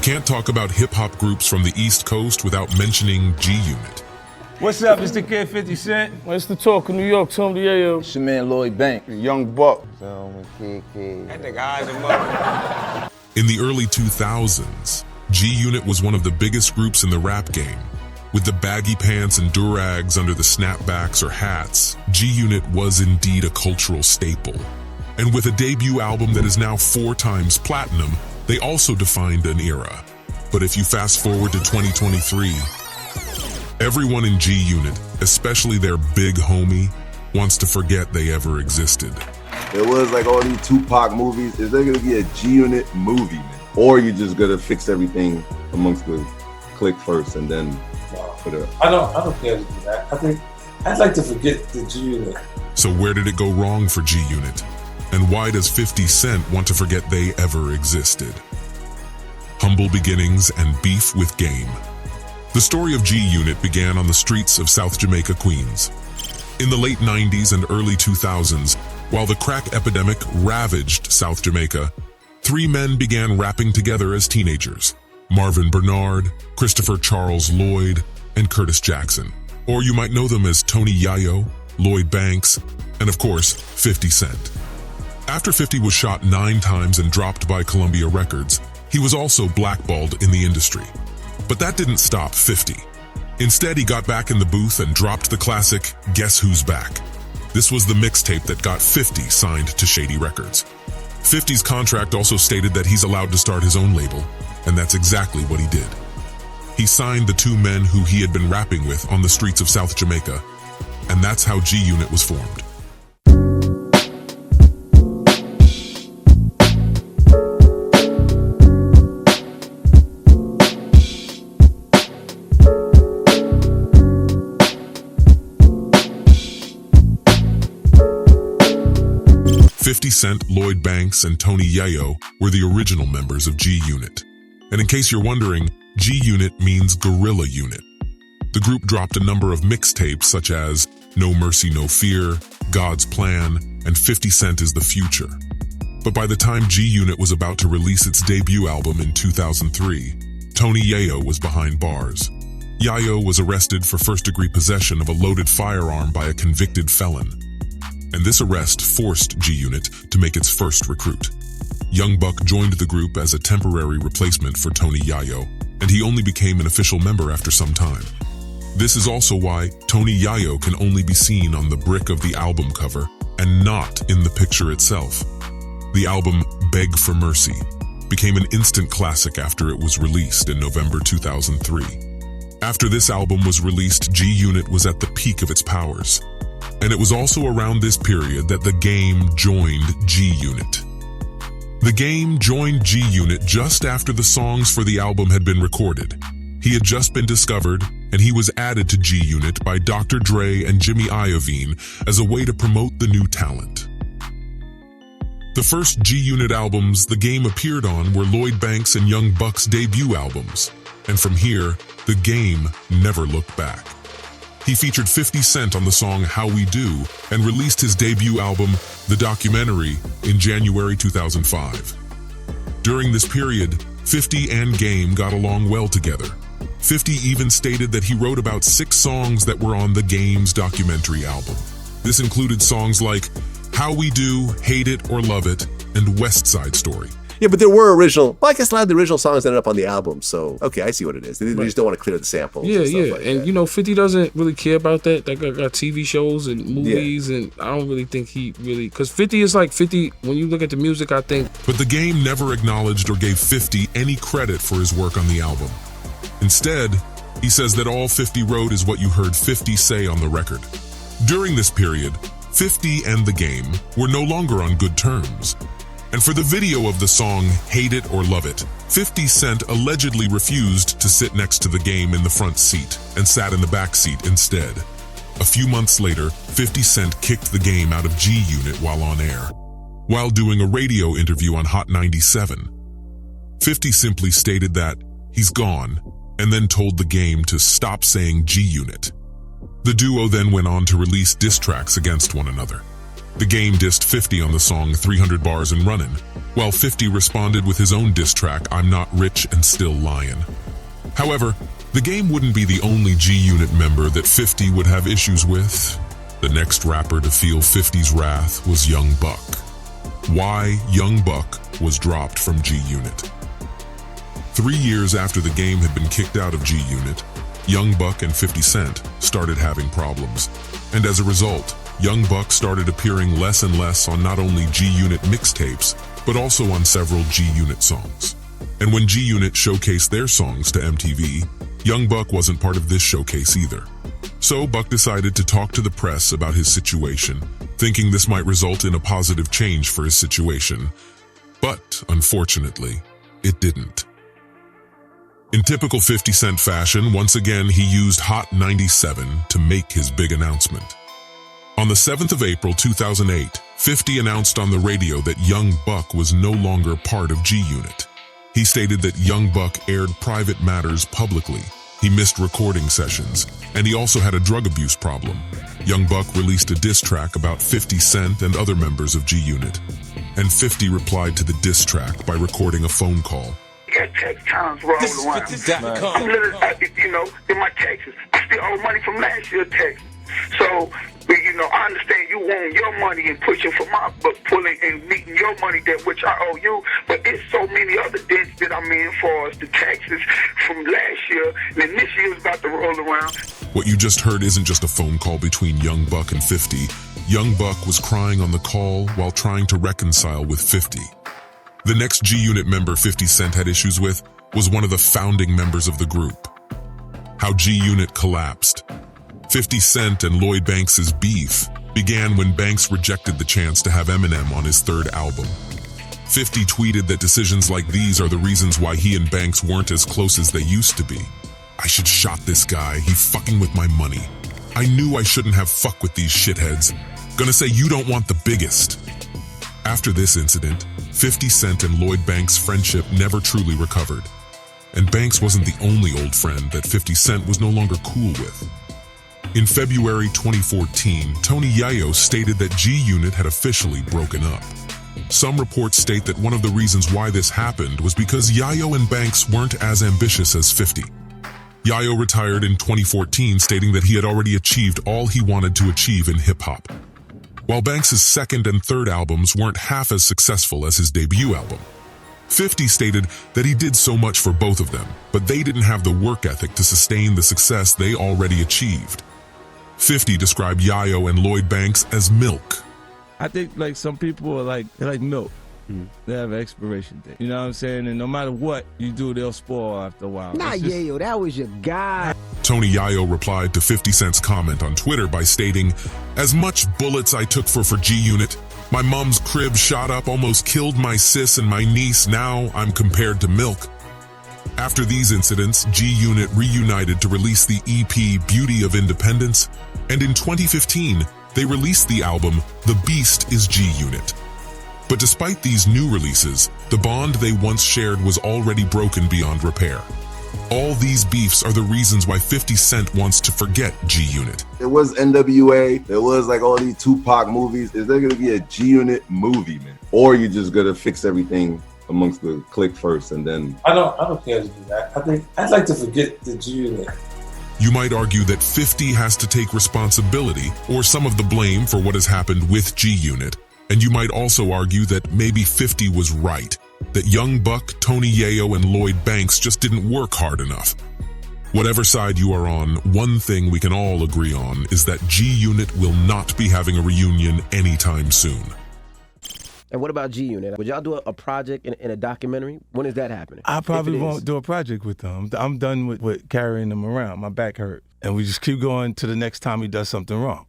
can't talk about hip-hop groups from the East Coast without mentioning G-Unit. What's up, it's the kid 50 Cent. It's the talk of New York, Tony Yayo. It's your man Lloyd Banks. Young Buck. That nigga eyes a mother. In the early 2000s, G-Unit was one of the biggest groups in the rap game. With the baggy pants and durags under the snapbacks or hats, G-Unit was indeed a cultural staple. And with a debut album that is now 4 times platinum, they also defined an era. But if you fast forward to 2023, everyone in G-Unit, especially their big homie, wants to forget they ever existed. It was like all these Tupac movies. Is there gonna be a G-Unit movie, man? Or you just gonna fix everything amongst the clique first and then put it up? I don't care to do that. I think I'd like to forget the G-Unit. So where did it go wrong for G-Unit? And why does 50 Cent want to forget they ever existed? Humble beginnings and beef with Game. The story of G-Unit began on the streets of South Jamaica, Queens. In the late 90s and early 2000s, while the crack epidemic ravaged South Jamaica, 3 men began rapping together as teenagers: Marvin Bernard, Christopher Charles Lloyd, and Curtis Jackson. Or you might know them as Tony Yayo, Lloyd Banks, and of course, 50 Cent. After 50 was shot 9 times and dropped by Columbia Records, he was also blackballed in the industry. But that didn't stop 50. Instead, he got back in the booth and dropped the classic Guess Who's Back. This was the mixtape that got 50 signed to Shady Records. 50's contract also stated that he's allowed to start his own label, and that's exactly what he did. He signed the 2 men who he had been rapping with on the streets of South Jamaica, and that's how G-Unit was formed. Cent, Lloyd Banks, and Tony Yayo were the original members of G-Unit. And in case you're wondering, G-Unit means Guerrilla Unit. The group dropped a number of mixtapes such as No Mercy, No Fear, God's Plan, and 50 Cent is the Future. But by the time G-Unit was about to release its debut album in 2003, Tony Yayo was behind bars. Yayo was arrested for first-degree possession of a loaded firearm by a convicted felon. And this arrest forced G-Unit to make its first recruit. Young Buck joined the group as a temporary replacement for Tony Yayo, and he only became an official member after some time. This is also why Tony Yayo can only be seen on the brick of the album cover and not in the picture itself. The album Beg for Mercy became an instant classic after it was released in November 2003. After this album was released, G-Unit was at the peak of its powers. And it was also around this period that The Game joined G-Unit. The Game joined G-Unit just after the songs for the album had been recorded. He had just been discovered, and he was added to G-Unit by Dr. Dre and Jimmy Iovine as a way to promote the new talent. The first G-Unit albums The Game appeared on were Lloyd Banks and Young Buck's debut albums, and from here, The Game never looked back. He featured 50 Cent on the song How We Do and released his debut album, The Documentary, in January 2005. During this period, 50 and Game got along well together. 50 even stated that he wrote about 6 songs that were on The Game's documentary album. This included songs like How We Do, Hate It or Love It, and West Side Story. Yeah, but there were original. Well, I guess a lot of the original songs ended up on the album. So, okay, I see what it is. They just don't want to clear the samples. Yeah, and stuff yeah. like And, that. you know, 50 doesn't really care about that. That got TV shows and movies, and I don't really think he really... Because 50 is like 50... When you look at the music, I think... But The Game never acknowledged or gave 50 any credit for his work on the album. Instead, he says that all 50 wrote is what you heard 50 say on the record. During this period, 50 and The Game were no longer on good terms. And for the video of the song Hate It or Love It, 50 Cent allegedly refused to sit next to The Game in the front seat and sat in the back seat instead. A few months later, 50 Cent kicked The Game out of G-Unit while on air. While doing a radio interview on Hot 97, 50 simply stated that he's gone and then told The Game to stop saying G-Unit. The duo then went on to release diss tracks against one another. The Game dissed 50 on the song 300 Bars and Runnin', while 50 responded with his own diss track, I'm Not Rich and Still Lyin'. However, The Game wouldn't be the only G-Unit member that 50 would have issues with. The next rapper to feel 50's wrath was Young Buck. Why Young Buck was dropped from G-Unit. 3 years after The Game had been kicked out of G-Unit, Young Buck and 50 Cent started having problems. And as a result, Young Buck started appearing less and less on not only G-Unit mixtapes, but also on several G-Unit songs. And when G-Unit showcased their songs to MTV, Young Buck wasn't part of this showcase either. So Buck decided to talk to the press about his situation, thinking this might result in a positive change for his situation. But, unfortunately, it didn't. In typical 50 Cent fashion, once again he used Hot 97 to make his big announcement. On the 7th of April 2008, 50 announced on the radio that Young Buck was no longer part of G-Unit. He stated that Young Buck aired private matters publicly, he missed recording sessions, and he also had a drug abuse problem. Young Buck released a diss track about 50 Cent and other members of G-Unit, and 50 replied to the diss track by recording a phone call. Tax times roll around. I'm literally, in my taxes. I still owe money from last year's taxes. So, I understand you want your money and pushing for pulling and meeting your money that which I owe you, but it's so many other debts that I'm in for us, the taxes from last year, and then this year's about to roll around. What you just heard isn't just a phone call between Young Buck and 50. Young Buck was crying on the call while trying to reconcile with 50. The next G-Unit member 50 Cent had issues with was one of the founding members of the group. How G-Unit collapsed. 50 Cent and Lloyd Banks' beef began when Banks rejected the chance to have Eminem on his third album. 50 tweeted that decisions like these are the reasons why he and Banks weren't as close as they used to be. I should shot this guy, he fucking with my money. I knew I shouldn't have fuck with these shitheads. Gonna say you don't want the biggest. After this incident, 50 Cent and Lloyd Banks' friendship never truly recovered. And Banks wasn't the only old friend that 50 Cent was no longer cool with. In February 2014, Tony Yayo stated that G-Unit had officially broken up. Some reports state that one of the reasons why this happened was because Yayo and Banks weren't as ambitious as 50. Yayo retired in 2014, stating that he had already achieved all he wanted to achieve in hip-hop. While Banks' second and third albums weren't half as successful as his debut album. 50 stated that he did so much for both of them, but they didn't have the work ethic to sustain the success they already achieved. 50 described Yayo and Lloyd Banks as milk. I think like some people are they're like milk. They have an expiration date. You know what I'm saying? And no matter what you do, they'll spoil after a while. Nah, Yayo, that was your guy. Tony Yayo replied to 50 Cent's comment on Twitter by stating, as much bullets I took for G-Unit, my mom's crib shot up, almost killed my sis and my niece, now I'm compared to milk. After these incidents, G-Unit reunited to release the EP Beauty of Independence, and in 2015, they released the album The Beast is G-Unit. But despite these new releases, the bond they once shared was already broken beyond repair. All these beefs are the reasons why 50 Cent wants to forget G-Unit. There was NWA, there was like all these Tupac movies. Is there gonna be a G-Unit movie, man? Or you just gonna fix everything amongst the clique first and then... I don't care to do that. I think I'd like to forget the G-Unit. You might argue that 50 has to take responsibility or some of the blame for what has happened with G-Unit. And you might also argue that maybe 50 was right, that Young Buck, Tony Yayo, and Lloyd Banks just didn't work hard enough. Whatever side you are on, one thing we can all agree on is that G-Unit will not be having a reunion anytime soon. And what about G-Unit? Would y'all do a project in a documentary? When is that happening? I probably won't do a project with them. I'm done with carrying them around. My back hurts. And we just keep going to the next time he does something wrong.